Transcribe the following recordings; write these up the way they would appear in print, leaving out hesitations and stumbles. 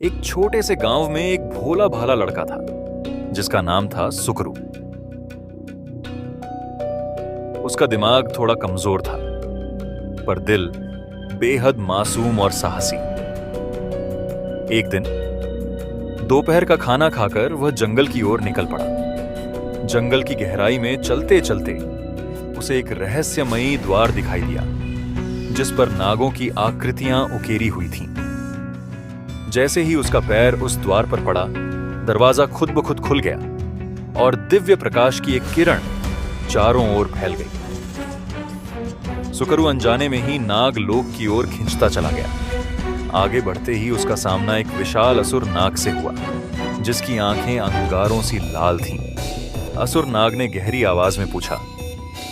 एक छोटे से गांव में एक भोला भाला लड़का था जिसका नाम था सुकरू। उसका दिमाग थोड़ा कमजोर था पर दिल बेहद मासूम और साहसी। एक दिन दोपहर का खाना खाकर वह जंगल की ओर निकल पड़ा। जंगल की गहराई में चलते चलते उसे एक रहस्यमयी द्वार दिखाई दिया जिस पर नागों की आकृतियां उकेरी हुई थीं। जैसे ही उसका पैर उस द्वार पर पड़ा, दरवाजा खुद ब खुद खुल गया और दिव्य प्रकाश की एक किरण चारों ओर फैल गई। सुकरू अनजाने में ही नाग लोक की ओर खिंचता चला गया। आगे बढ़ते ही उसका सामना एक विशाल असुर नाग से हुआ जिसकी आंखें अंगारों सी लाल थीं। असुर नाग ने गहरी आवाज में पूछा,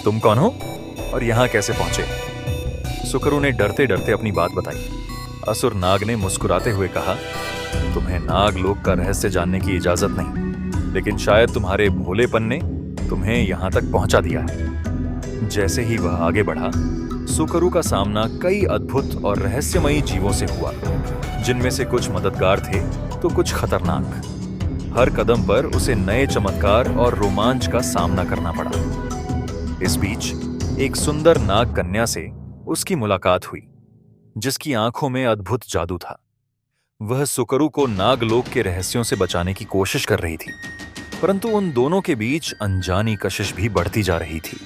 तुम कौन हो और यहां कैसे पहुंचे? सुकरू ने डरते डरते अपनी बात बताई। असुर नाग ने मुस्कुराते हुए कहा, तुम्हें नाग लोक का रहस्य जानने की इजाजत नहीं, लेकिन शायद तुम्हारे भोलेपन ने तुम्हें यहां तक पहुंचा दिया है। जैसे ही वह आगे बढ़ा, सुकरू का सामना कई अद्भुत और रहस्यमयी जीवों से हुआ, जिनमें से कुछ मददगार थे तो कुछ खतरनाक। हर कदम पर उसे नए चमत्कार और रोमांच का सामना करना पड़ा। इस बीच एक सुंदर नाग कन्या से उसकी मुलाकात हुई जिसकी आंखों में अद्भुत जादू था। वह सुकरू को नागलोक के रहस्यों से बचाने की कोशिश कर रही थी, परंतु उन दोनों के बीच अनजानी कशिश भी बढ़ती जा रही थी।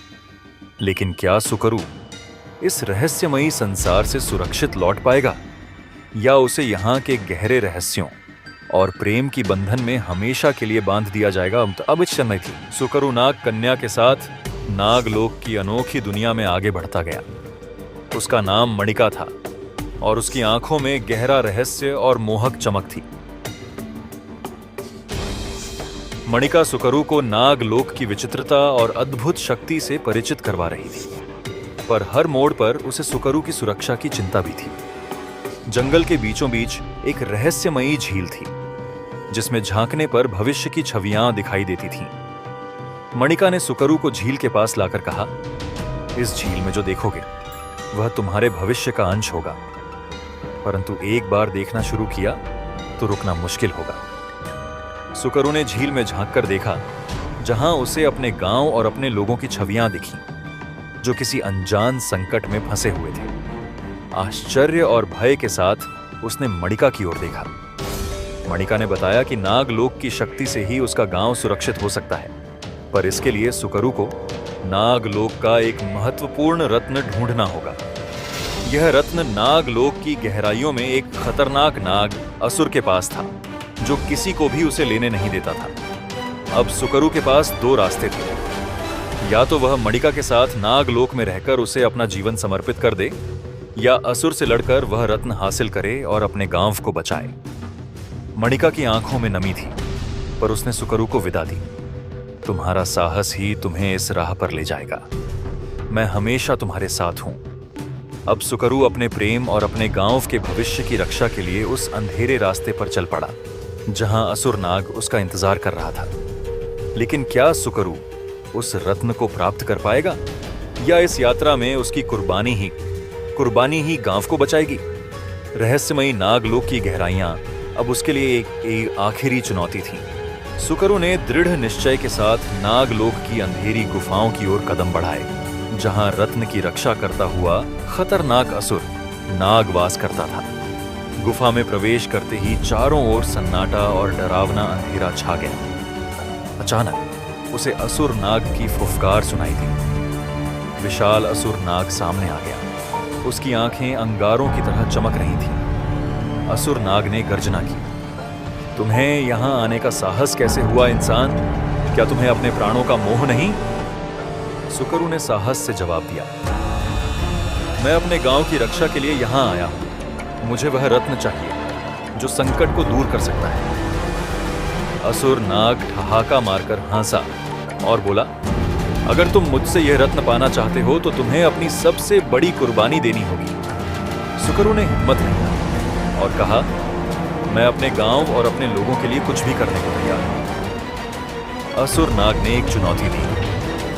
लेकिन क्या सुकरू इस रहस्यमयी संसार से सुरक्षित लौट पाएगा या उसे यहां के गहरे रहस्यों और प्रेम की बंधन में हमेशा के लिए बांध दिया जाएगा? अब इस समय थी। सुकरू नाग कन्या के साथ नागलोक की अनोखी दुनिया में आगे बढ़ता गया। उसका नाम मणिका था और उसकी आंखों में गहरा रहस्य और मोहक चमक थी। मणिका सुकरू को नागलोक की विचित्रता और अद्भुत शक्ति से परिचित करवा रही थी, पर हर मोड़ पर उसे सुकरू की सुरक्षा की चिंता भी थी। जंगल के बीचों बीच एक रहस्यमयी झील थी जिसमें झांकने पर भविष्य की छवियां दिखाई देती थीं। मणिका ने सुकरू को झील के पास लाकर कहा, इस झील में जो देखोगे वह तुम्हारे भविष्य का अंश होगा, परंतु एक बार देखना शुरू किया तो रुकना मुश्किल होगा। सुकरू ने झील में झांककर देखा, जहां उसे अपने गांव और अपने लोगों की छवियां दिखीं जो किसी अनजान संकट में फंसे हुए थे। आश्चर्य और भय के साथ उसने मणिका की ओर देखा। मणिका ने बताया कि नागलोक की शक्ति से ही उसका गांव सुरक्षित हो सकता है, पर इसके लिए सुकरू को नागलोक का एक महत्वपूर्ण रत्न ढूंढना होगा। यह रत्न नागलोक की गहराइयों में एक खतरनाक नाग असुर के पास था जो किसी को भी उसे लेने नहीं देता था। अब सुकरू के पास दो रास्ते थे, या तो वह मणिका के साथ नागलोक में रहकर उसे अपना जीवन समर्पित कर दे, या असुर से लड़कर वह रत्न हासिल करे और अपने गांव को बचाए। मणिका की आंखों में नमी थी, पर उसने सुकरू को विदा दी। तुम्हारा साहस ही तुम्हें इस राह पर ले जाएगा। मैं हमेशा तुम्हारे साथ हूं। अब सुकरू अपने प्रेम और अपने गांव के भविष्य की रक्षा के लिए उस अंधेरे रास्ते पर चल पड़ा जहां असुर नाग उसका इंतजार कर रहा था। लेकिन क्या सुकरू उस रत्न को प्राप्त कर पाएगा, या इस यात्रा में उसकी कुर्बानी ही गांव को बचाएगी? रहस्यमयी नागलोक की गहराइयां अब उसके लिए एक आखिरी चुनौती थी। सुकरू ने दृढ़ निश्चय के साथ नागलोक की अंधेरी गुफाओं की ओर कदम बढ़ाए, जहां रत्न की रक्षा करता हुआ खतरनाक असुर नाग वास करता था। गुफा में प्रवेश करते ही चारों ओर सन्नाटा और डरावना अंधेरा छा गया। अचानक उसे असुर नाग की फुफकार सुनाई दी। विशाल असुर नाग सामने आ गया। उसकी आंखें अंगारों की तरह चमक रही थीं। असुर नाग ने गर्जना की, तुम्हें यहां आने का साहस कैसे हुआ इंसान? क्या तुम्हें अपने प्राणों का मोह नहीं? सुकरू ने साहस से जवाब दिया, मैं अपने गांव की रक्षा के लिए यहां आया हूं। मुझे वह रत्न चाहिए जो संकट को दूर कर सकता है। असुर नाग ठहाका मारकर हंसा और बोला, अगर तुम मुझसे यह रत्न पाना चाहते हो तो तुम्हें अपनी सबसे बड़ी कुर्बानी देनी होगी। सुकरू ने हिम्मत नहीं हारी और कहा, मैं अपने गांव और अपने लोगों के लिए कुछ भी करने को तैयार हूं। असुर नाग ने एक चुनौती दी,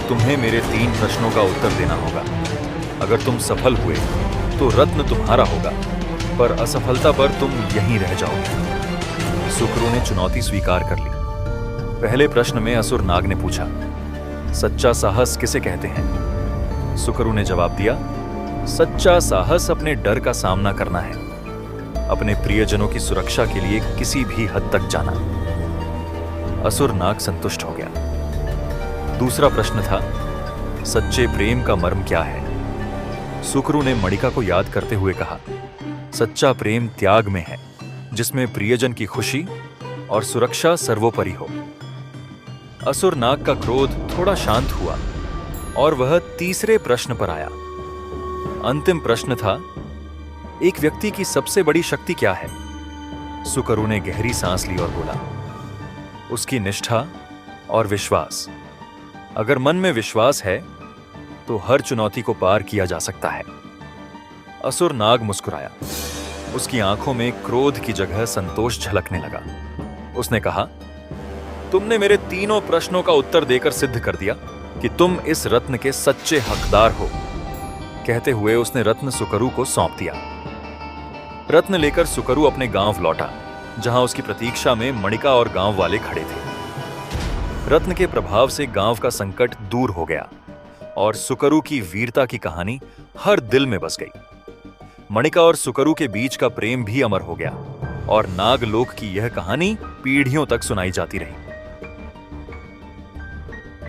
तुम्हें मेरे 3 प्रश्नों का उत्तर देना होगा। अगर तुम सफल हुए तो रत्न तुम्हारा होगा, पर असफलता पर तुम यहीं रह जाओगे। सुकरू ने चुनौती स्वीकार कर ली। पहले प्रश्न में असुर नाग ने पूछा, सच्चा साहस किसे कहते हैं? सुकरू ने जवाब दिया, सच्चा साहस अपने डर का सामना करना है, अपने प्रियजनों की सुरक्षा के लिए किसी भी हद तक जाना। असुर नाग संतुष्ट हो गया। दूसरा प्रश्न था, सच्चे प्रेम का मर्म क्या है? सुकरू ने मणिका को याद करते हुए कहा, सच्चा प्रेम त्याग में है, जिसमें प्रियजन की खुशी और सुरक्षा सर्वोपरि हो। असुर नाग का क्रोध थोड़ा शांत हुआ और वह तीसरे प्रश्न पर आया। अंतिम प्रश्न था, एक व्यक्ति की सबसे बड़ी शक्ति क्या है? सुकरू ने गहरी सांस ली और बोला, उसकी निष्ठा और विश्वास। अगर मन में विश्वास है तो हर चुनौती को पार किया जा सकता है। असुर नाग मुस्कुराया। उसकी आंखों में क्रोध की जगह संतोष झलकने लगा। उसने कहा, तुमने मेरे तीनों प्रश्नों का उत्तर देकर सिद्ध कर दिया कि तुम इस रत्न के सच्चे हकदार हो। कहते हुए उसने रत्न सुकरू को सौंप दिया। रत्न लेकर सुकरू अपने गांव लौटा, जहां उसकी प्रतीक्षा में मणिका और गांव वाले खड़े थे। रत्न के प्रभाव से गांव का संकट दूर हो गया और सुकरू की वीरता की कहानी हर दिल में बस गई। मणिका और सुकरू के बीच का प्रेम भी अमर हो गया और नागलोक की यह कहानी पीढ़ियों तक सुनाई जाती रही।